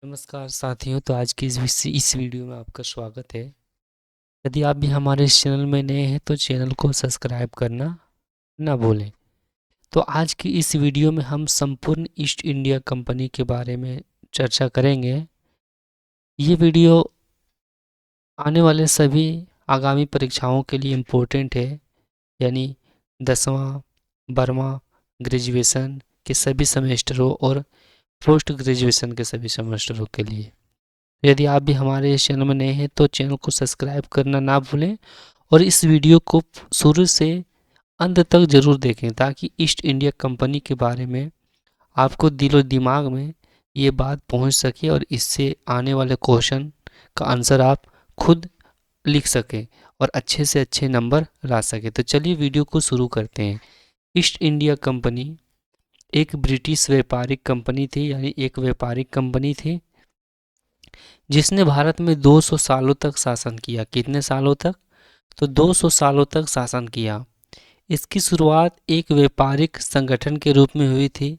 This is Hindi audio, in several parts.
नमस्कार साथियों। तो आज की इस वीडियो में आपका स्वागत है। यदि आप भी हमारे इस चैनल में नए हैं तो चैनल को सब्सक्राइब करना ना भूलें। तो आज की इस वीडियो में हम संपूर्ण ईस्ट इंडिया कंपनी के बारे में चर्चा करेंगे। ये वीडियो आने वाले सभी आगामी परीक्षाओं के लिए इम्पोर्टेंट है, यानी 10वां 12वां ग्रेजुएशन के सभी सेमेस्टरों और पोस्ट ग्रेजुएशन के सभी सेमेस्टरों के लिए। यदि आप भी हमारे इस चैनल में नए हैं तो चैनल को सब्सक्राइब करना ना भूलें और इस वीडियो को शुरू से अंत तक ज़रूर देखें ताकि ईस्ट इंडिया कंपनी के बारे में आपको दिलो दिमाग में ये बात पहुंच सके और इससे आने वाले क्वेश्चन का आंसर आप खुद लिख सकें और अच्छे से अच्छे नंबर ला सकें। तो चलिए वीडियो को शुरू करते हैं। ईस्ट इंडिया कंपनी एक ब्रिटिश व्यापारिक कंपनी थी, यानी एक व्यापारिक कंपनी थी जिसने भारत में 200 सालों तक शासन किया। कितने सालों तक? तो 200 सालों तक शासन किया। इसकी शुरुआत एक व्यापारिक संगठन के रूप में हुई थी,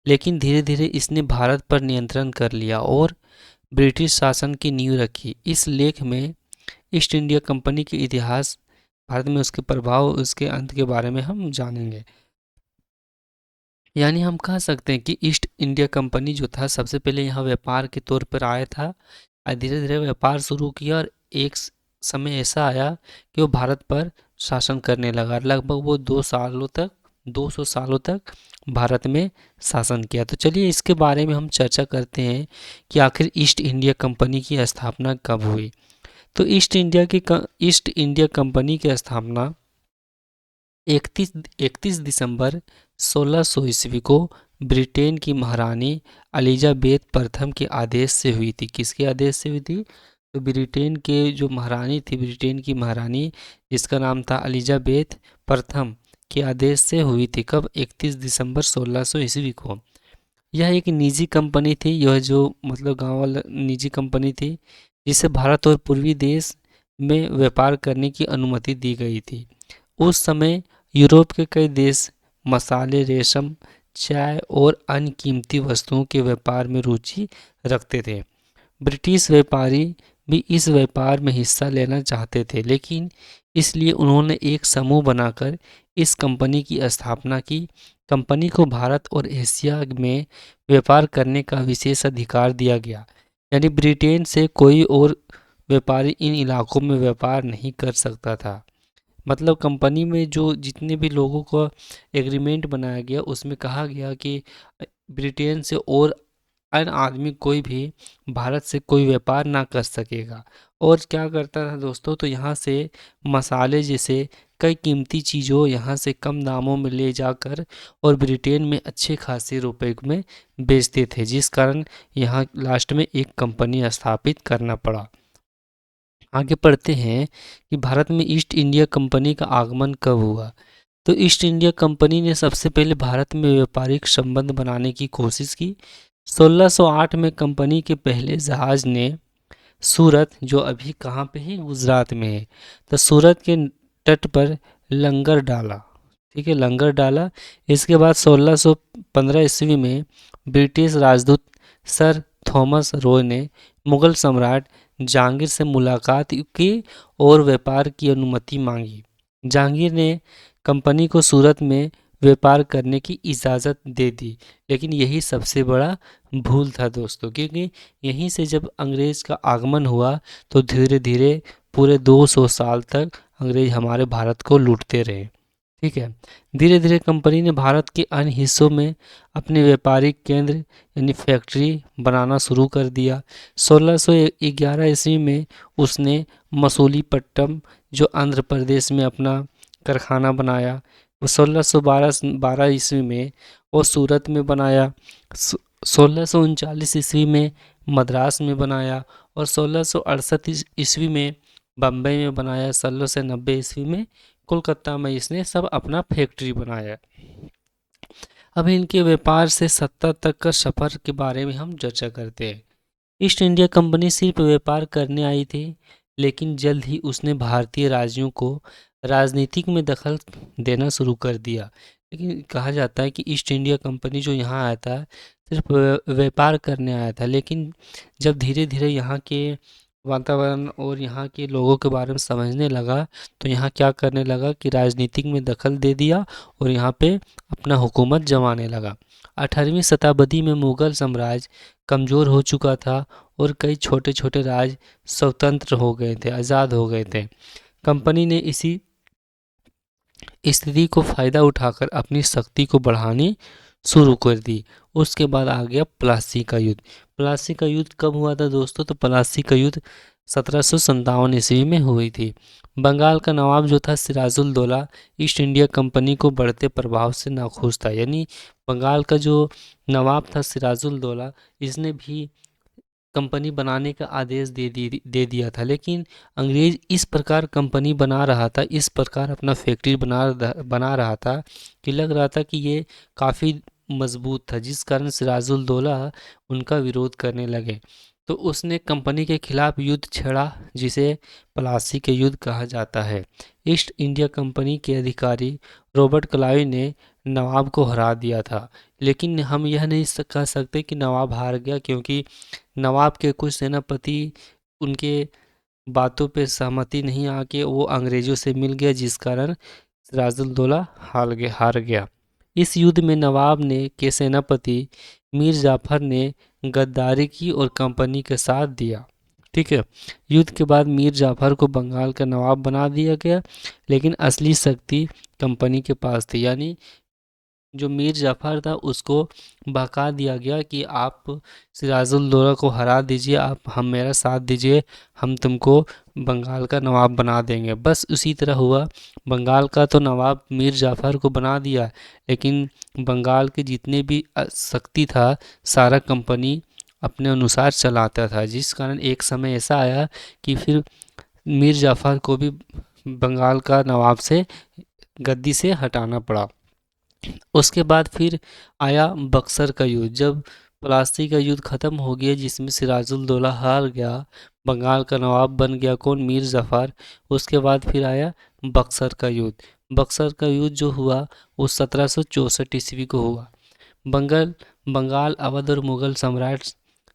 लेकिन धीरे धीरे इसने भारत पर नियंत्रण कर लिया और ब्रिटिश शासन की नींव रखी। इस लेख में ईस्ट इंडिया कंपनी के इतिहास, भारत में उसके प्रभाव, उसके अंत के बारे में हम जानेंगे। यानी हम कह सकते हैं कि ईस्ट इंडिया कंपनी जो था सबसे पहले यहाँ व्यापार के तौर पर आया था और धीरे धीरे व्यापार शुरू किया और एक समय ऐसा आया कि वो भारत पर शासन करने लगा। लगभग वो 200 सालों तक भारत में शासन किया। तो चलिए इसके बारे में हम चर्चा करते हैं कि आखिर ईस्ट इंडिया कंपनी की स्थापना कब हुई। तो ईस्ट इंडिया कंपनी की स्थापना 31 दिसंबर 1600 ईस्वी को ब्रिटेन की महारानी एलिजाबेथ प्रथम के आदेश से हुई थी। किसके आदेश से हुई थी? तो ब्रिटेन के जो महारानी थी, ब्रिटेन की महारानी जिसका नाम था एलिजाबेथ प्रथम के आदेश से हुई थी। कब? 31 दिसंबर 1600 ईस्वी को। यह एक निजी कंपनी थी, यह जो मतलब गांव वाला निजी कंपनी थी जिसे भारत और पूर्वी देश में व्यापार करने की अनुमति दी गई थी। उस समय यूरोप के कई देश मसाले, रेशम, चाय और अन्य कीमती वस्तुओं के व्यापार में रुचि रखते थे। ब्रिटिश व्यापारी भी इस व्यापार में हिस्सा लेना चाहते थे, लेकिन इसलिए उन्होंने एक समूह बनाकर इस कंपनी की स्थापना की। कंपनी को भारत और एशिया में व्यापार करने का विशेष अधिकार दिया गया, यानी ब्रिटेन से कोई और व्यापारी इन इलाकों में व्यापार नहीं कर सकता था। मतलब कंपनी में जो जितने भी लोगों का एग्रीमेंट बनाया गया उसमें कहा गया कि ब्रिटेन से और अन्य आदमी कोई भी भारत से कोई व्यापार ना कर सकेगा। और क्या करता था दोस्तों? तो यहाँ से मसाले जैसे कई कीमती चीज़ों यहाँ से कम दामों में ले जाकर और ब्रिटेन में अच्छे खासे रुपए में बेचते थे, जिस कारण यहाँ लास्ट में एक कंपनी स्थापित करना पड़ा। आगे पढ़ते हैं कि भारत में ईस्ट इंडिया कंपनी का आगमन कब हुआ। तो ईस्ट इंडिया कंपनी ने सबसे पहले भारत में व्यापारिक संबंध बनाने की कोशिश की। 1608 में कंपनी के पहले जहाज ने सूरत, जो अभी कहाँ पे है? गुजरात में है, तो सूरत के तट पर लंगर डाला। ठीक है, लंगर डाला। इसके बाद 1615 ईस्वी में ब्रिटिश राजदूत सर थॉमस रॉय ने मुगल सम्राट जहांगीर से मुलाकात की और व्यापार की अनुमति मांगी। जहांगीर ने कंपनी को सूरत में व्यापार करने की इजाज़त दे दी, लेकिन यही सबसे बड़ा भूल था दोस्तों, क्योंकि यहीं से जब अंग्रेज़ का आगमन हुआ तो धीरे धीरे पूरे 200 साल तक अंग्रेज हमारे भारत को लूटते रहे। ठीक है, धीरे धीरे कंपनी ने भारत के अन्य हिस्सों में अपने व्यापारिक केंद्र यानी फैक्ट्री बनाना शुरू कर दिया। 1611 ईस्वी में उसने मसूलीपट्टनम, जो आंध्र प्रदेश में, अपना कारखाना बनाया। वो 1612 ईस्वी में वो सूरत में बनाया। 1639 ईस्वी में मद्रास में बनाया और 1668 ईस्वी में बम्बई में बनाया। 1690 ईस्वी में कोलकाता में इसने सब अपना फैक्ट्री बनाया। अब इनके व्यापार से सत्ता तक का सफर के बारे में हम चर्चा करते हैं। ईस्ट इंडिया कंपनी सिर्फ व्यापार करने आई थी, लेकिन जल्द ही उसने भारतीय राज्यों को राजनीतिक में दखल देना शुरू कर दिया। लेकिन कहा जाता है कि ईस्ट इंडिया कंपनी जो यहाँ आया था सिर्फ व्यापार करने आया था, लेकिन जब धीरे धीरे यहाँ के वातावरण और यहाँ के लोगों के बारे में समझने लगा तो यहाँ क्या करने लगा कि राजनीतिक में दखल दे दिया और यहाँ पे अपना हुकूमत जमाने लगा। 18वीं शताब्दी में मुगल साम्राज्य कमज़ोर हो चुका था और कई छोटे छोटे राज्य स्वतंत्र हो गए थे, आज़ाद हो गए थे। कंपनी ने इसी स्थिति को फ़ायदा उठाकर अपनी शक्ति को बढ़ानी शुरू कर दी। उसके बाद आ गया प्लासी का युद्ध। प्लासी का युद्ध कब हुआ था दोस्तों? तो प्लासी का युद्ध 1757 ईस्वी में हुई थी। बंगाल का नवाब जो था सिराजुल-दौला ईस्ट इंडिया कंपनी को बढ़ते प्रभाव से नाखुश था। यानी बंगाल का जो नवाब था सिराजुल-दौला, इसने भी कंपनी बनाने का आदेश दे दिया था, लेकिन अंग्रेज इस प्रकार कंपनी बना रहा था, इस प्रकार अपना फैक्ट्री बना रहा था कि लग रहा था कि ये काफ़ी मजबूत था, जिस कारण सिराजुल दौला उनका विरोध करने लगे। तो उसने कंपनी के खिलाफ युद्ध छेड़ा, जिसे प्लासी के युद्ध कहा जाता है। ईस्ट इंडिया कंपनी के अधिकारी रॉबर्ट क्लाइव ने नवाब को हरा दिया था, लेकिन हम यह नहीं कह सकते कि नवाब हार गया, क्योंकि नवाब के कुछ सेनापति उनके बातों पे सहमति नहीं आके वो अंग्रेज़ों से मिल गया, जिस कारण सिराजुद्दौला हार गया। इस युद्ध में नवाब ने के सेनापति मीर जाफर ने गद्दारी की और कंपनी के साथ दिया। ठीक है। युद्ध के बाद मीर जाफर को बंगाल का नवाब बना दिया गया, लेकिन असली शक्ति कंपनी के पास थी। यानी जो मीर जाफ़र था उसको बहका दिया गया कि आप सिराजुल-दौला को हरा दीजिए, आप हम मेरा साथ दीजिए, हम तुमको बंगाल का नवाब बना देंगे। बस उसी तरह हुआ। बंगाल का तो नवाब मीर जाफ़र को बना दिया, लेकिन बंगाल के जितने भी शक्ति था सारा कंपनी अपने अनुसार चलाता था, जिस कारण एक समय ऐसा आया कि फिर मीर जाफ़र को भी बंगाल का नवाब से गद्दी से हटाना पड़ा। उसके बाद फिर आया बक्सर का युद्ध। जब प्लासी का युद्ध ख़त्म हो गया, जिसमें सिराजुल-दौला हार गया, बंगाल का नवाब बन गया कौन? मीर जाफ़र। उसके बाद फिर आया बक्सर का युद्ध। बक्सर का युद्ध जो हुआ वो 1764 ईस्वी को हुआ। बंगाल बंगाल अवध और मुगल सम्राट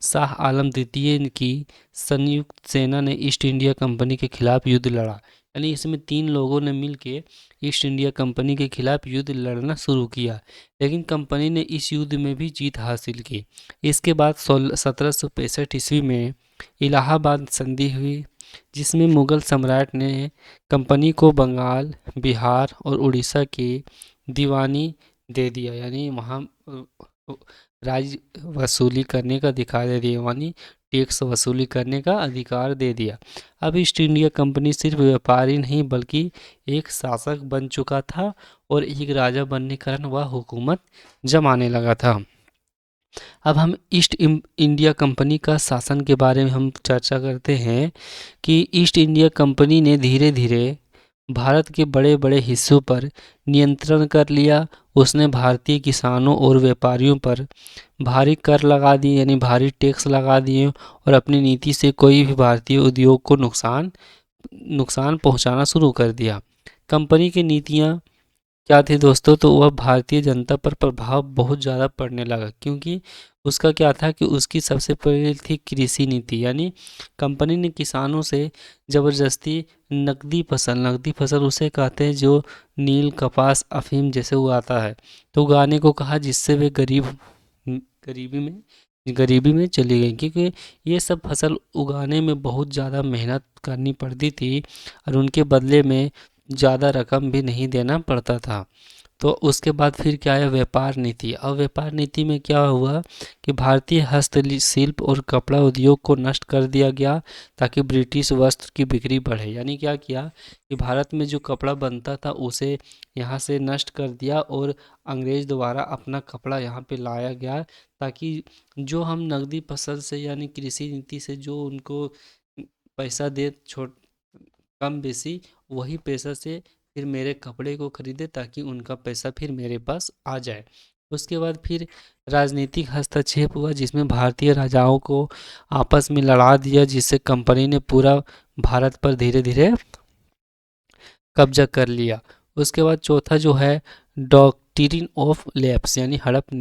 शाह आलम द्वितीय की संयुक्त सेना ने ईस्ट इंडिया कंपनी के खिलाफ युद्ध लड़ा। यानी इसमें 3 लोगों ने मिलके ईस्ट इंडिया कंपनी के खिलाफ युद्ध लड़ना शुरू किया, लेकिन कंपनी ने इस युद्ध में भी जीत हासिल की। इसके बाद 1765 ईस्वी में इलाहाबाद संधि हुई, जिसमें मुगल सम्राट ने कंपनी को बंगाल, बिहार और उड़ीसा की दीवानी दे दिया। यानी वहाँ राज्य वसूली करने का अधिकार दे दिया, यानी टैक्स वसूली करने का अधिकार दे दिया। अब ईस्ट इंडिया कंपनी सिर्फ व्यापारी नहीं बल्कि एक शासक बन चुका था और एक राजा बनने के कारण वह हुकूमत जमाने लगा था। अब हम ईस्ट इंडिया कंपनी का शासन के बारे में हम चर्चा करते हैं कि ईस्ट इंडिया कंपनी ने धीरे धीरे भारत के बड़े बड़े हिस्सों पर नियंत्रण कर लिया। उसने भारतीय किसानों और व्यापारियों पर भारी कर लगा दिए, यानी भारी टैक्स लगा दिए, और अपनी नीति से कोई भी भारतीय उद्योग को नुकसान पहुंचाना शुरू कर दिया। कंपनी की नीतियां क्या थी दोस्तों? तो वह भारतीय जनता पर प्रभाव बहुत ज़्यादा पड़ने लगा, क्योंकि उसका क्या था कि उसकी सबसे पहले थी कृषि नीति। यानी कंपनी ने किसानों से ज़बरदस्ती नकदी फसल उसे कहते हैं जो नील, कपास, अफीम जैसे उगाता है, तो उगाने को कहा, जिससे वे गरीबी में गरीबी में चली गई, क्योंकि ये सब फसल उगाने में बहुत ज़्यादा मेहनत करनी पड़ती थी और उनके बदले में ज़्यादा रकम भी नहीं देना पड़ता था। तो उसके बाद फिर क्या आया? व्यापार नीति। अब व्यापार नीति में क्या हुआ कि भारतीय हस्तशिल्प और कपड़ा उद्योग को नष्ट कर दिया गया ताकि ब्रिटिश वस्त्र की बिक्री बढ़े। यानी क्या किया कि भारत में जो कपड़ा बनता था उसे यहाँ से नष्ट कर दिया और अंग्रेज द्वारा अपना कपड़ा यहाँ पे लाया गया, ताकि जो हम नकदी फसल से यानी कृषि नीति से जो उनको पैसा दे छोट कम बेसी, वही पैसा से फिर मेरे कपड़े को खरीदे ताकि उनका पैसा फिर मेरे पास आ जाए। उसके बाद फिर राजनीतिक हस्तक्षेप हुआ, जिसमें भारतीय राजाओं को आपस में लड़ा दिया, जिससे कंपनी ने पूरा भारत पर धीरे धीरे कब्जा कर लिया। उसके बाद चौथा जो है डॉक्ट्रिन ऑफ लैप्स यानी हड़प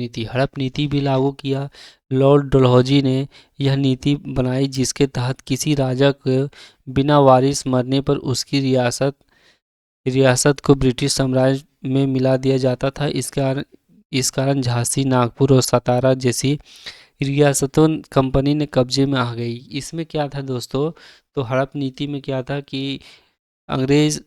नीति भी लागू किया। लॉर्ड डलहौजी ने यह नीति बनाई जिसके तहत किसी राजा को बिना वारिस मरने पर उसकी रियासत को ब्रिटिश साम्राज्य में मिला दिया जाता था। इस कारण झांसी, नागपुर और सतारा जैसी रियासतों कंपनी ने कब्जे में आ गई। इसमें क्या था दोस्तों, तो हड़प नीति में क्या था कि अंग्रेज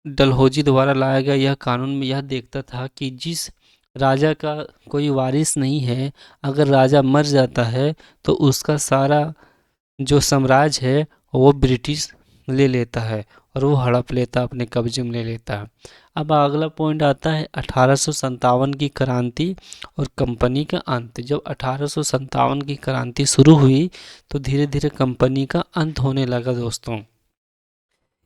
डलहौजी द्वारा लाया गया यह कानून में यह देखता था कि जिस राजा का कोई वारिस नहीं है, अगर राजा मर जाता है तो उसका सारा जो साम्राज्य है वो ब्रिटिश ले लेता है और वो हड़प लेता, अपने कब्जे में ले लेता है। अब अगला पॉइंट आता है 1857 की क्रांति और कंपनी का अंत। जब 1857 की क्रांति शुरू हुई तो धीरे धीरे कंपनी का अंत होने लगा दोस्तों।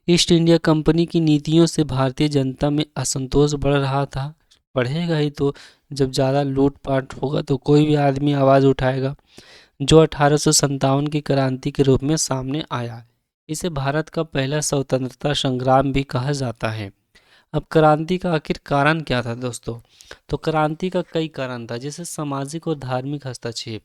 ईस्ट इंडिया कंपनी की नीतियों से भारतीय जनता में असंतोष बढ़ रहा था। बढ़ेगा ही तो, जब ज़्यादा लूटपाट होगा तो कोई भी आदमी आवाज़ उठाएगा, जो 1857 की क्रांति के रूप में सामने आया। इसे भारत का पहला स्वतंत्रता संग्राम भी कहा जाता है। अब क्रांति का आखिर कारण क्या था दोस्तों, तो क्रांति का कई कारण था, जैसे सामाजिक और धार्मिक हस्तक्षेप।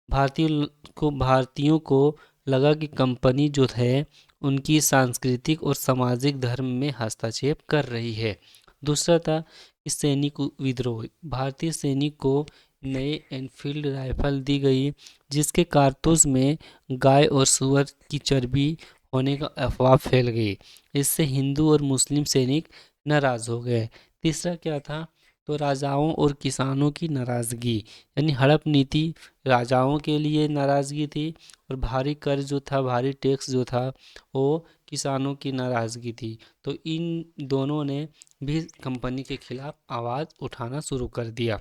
भारतीयों को लगा कि कंपनी जो है उनकी सांस्कृतिक और सामाजिक धर्म में हस्तक्षेप कर रही है। दूसरा था कि सैनिक विद्रोह। भारतीय सैनिक को नए एनफील्ड राइफल दी गई जिसके कारतूस में गाय और सुअर की चर्बी होने का अफवाह फैल गई। इससे हिंदू और मुस्लिम सैनिक नाराज हो गए। तीसरा क्या था, तो राजाओं और किसानों की नाराज़गी, यानी हड़प नीति राजाओं के लिए नाराज़गी थी और भारी कर जो था, भारी टैक्स जो था वो किसानों की नाराज़गी थी। तो इन दोनों ने भी कंपनी के खिलाफ आवाज़ उठाना शुरू कर दिया।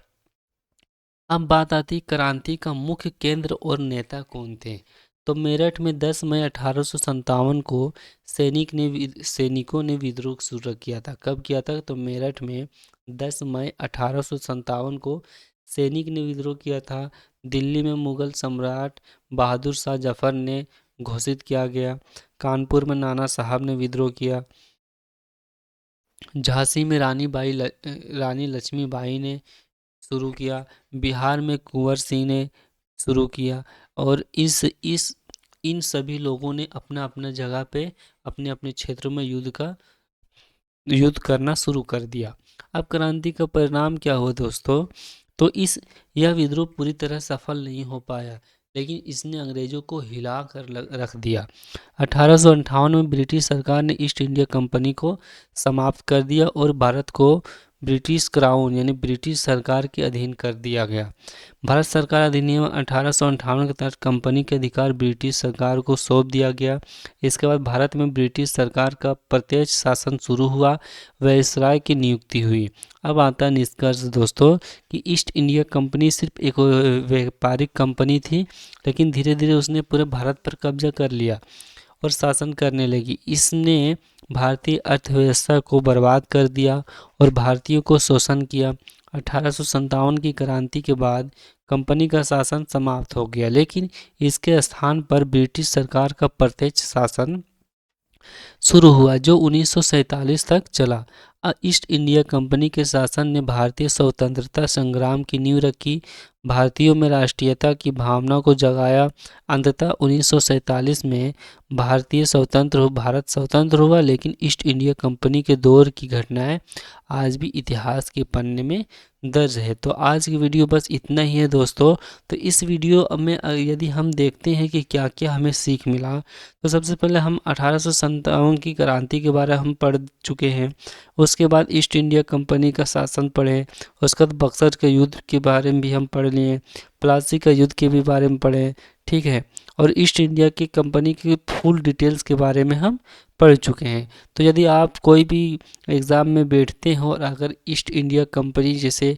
अब बात आती क्रांति का मुख्य केंद्र और नेता कौन थे। तो मेरठ में 10 मई 1857 को सैनिकों ने विद्रोह शुरू किया था। कब किया था, तो मेरठ में 10 मई 1857 को सैनिक ने विद्रोह किया था। दिल्ली में मुगल सम्राट बहादुर शाह जफर ने घोषित किया गया। कानपुर में नाना साहब ने विद्रोह किया। झांसी में रानी लक्ष्मीबाई ने शुरू किया। बिहार में कुंवर सिंह ने शुरू किया। और इन सभी लोगों ने अपना अपना जगह पे अपने अपने क्षेत्रों में युद्ध करना शुरू कर दिया। अब क्रांति का परिणाम क्या हुआ दोस्तों, तो यह विद्रोह पूरी तरह सफल नहीं हो पाया, लेकिन इसने अंग्रेजों को हिला कर रख दिया। 1858 में ब्रिटिश सरकार ने ईस्ट इंडिया कंपनी को समाप्त कर दिया और भारत को ब्रिटिश क्राउन यानी ब्रिटिश सरकार के अधीन कर दिया गया। भारत सरकार अधिनियम 1858 के तहत कंपनी के अधिकार ब्रिटिश सरकार को सौंप दिया गया। इसके बाद भारत में ब्रिटिश सरकार का प्रत्यक्ष शासन शुरू हुआ, वायसराय की नियुक्ति हुई। अब आता है निष्कर्ष दोस्तों कि ईस्ट इंडिया कंपनी सिर्फ एक व्यापारिक कंपनी थी, लेकिन धीरे धीरे उसने पूरे भारत पर कब्जा कर लिया और शासन करने लगी। इसने भारतीय अर्थव्यवस्था को बर्बाद कर दिया और भारतीयों को शोषण किया। 1857 की क्रांति के बाद कंपनी का शासन समाप्त हो गया, लेकिन इसके स्थान पर ब्रिटिश सरकार का प्रत्यक्ष शासन शुरू हुआ जो 1947 तक चला। ईस्ट इंडिया कंपनी के शासन ने भारतीय स्वतंत्रता संग्राम की नींव रखी, भारतीयों में राष्ट्रीयता की भावना को जगाया। अंततः 1947 में भारत स्वतंत्र हुआ, लेकिन ईस्ट इंडिया कंपनी के दौर की घटनाएं आज भी इतिहास के पन्ने में दर्ज है। तो आज की वीडियो बस इतना ही है दोस्तों। तो इस वीडियो में यदि हम देखते हैं कि क्या क्या हमें सीख मिला, तो सबसे पहले हम 1857 की क्रांति के बारे में हम पढ़ चुके हैं। उसके बाद ईस्ट इंडिया कंपनी का शासन पढ़े, उसके बाद बक्सर के युद्ध के बारे में भी हम पढ़ लिए, प्लासी का युद्ध के भी बारे में पढ़े, ठीक है। और ईस्ट इंडिया की कंपनी की फुल डिटेल्स के बारे में हम पढ़ चुके हैं। तो यदि आप कोई भी एग्ज़ाम में बैठते हो और अगर ईस्ट इंडिया कंपनी जैसे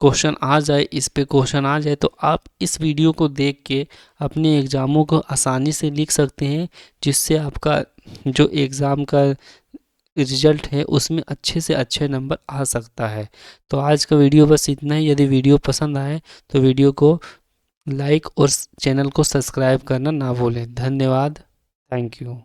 क्वेश्चन आ जाए, इस पे क्वेश्चन आ जाए, तो आप इस वीडियो को देख के अपने एग्ज़ामों को आसानी से लिख सकते हैं, जिससे आपका जो एग्ज़ाम का रिजल्ट है उसमें अच्छे से अच्छे नंबर आ सकता है। तो आज का वीडियो बस इतना ही। यदि वीडियो पसंद आए तो वीडियो को लाइक और चैनल को सब्सक्राइब करना ना भूलें। धन्यवाद। Thank you.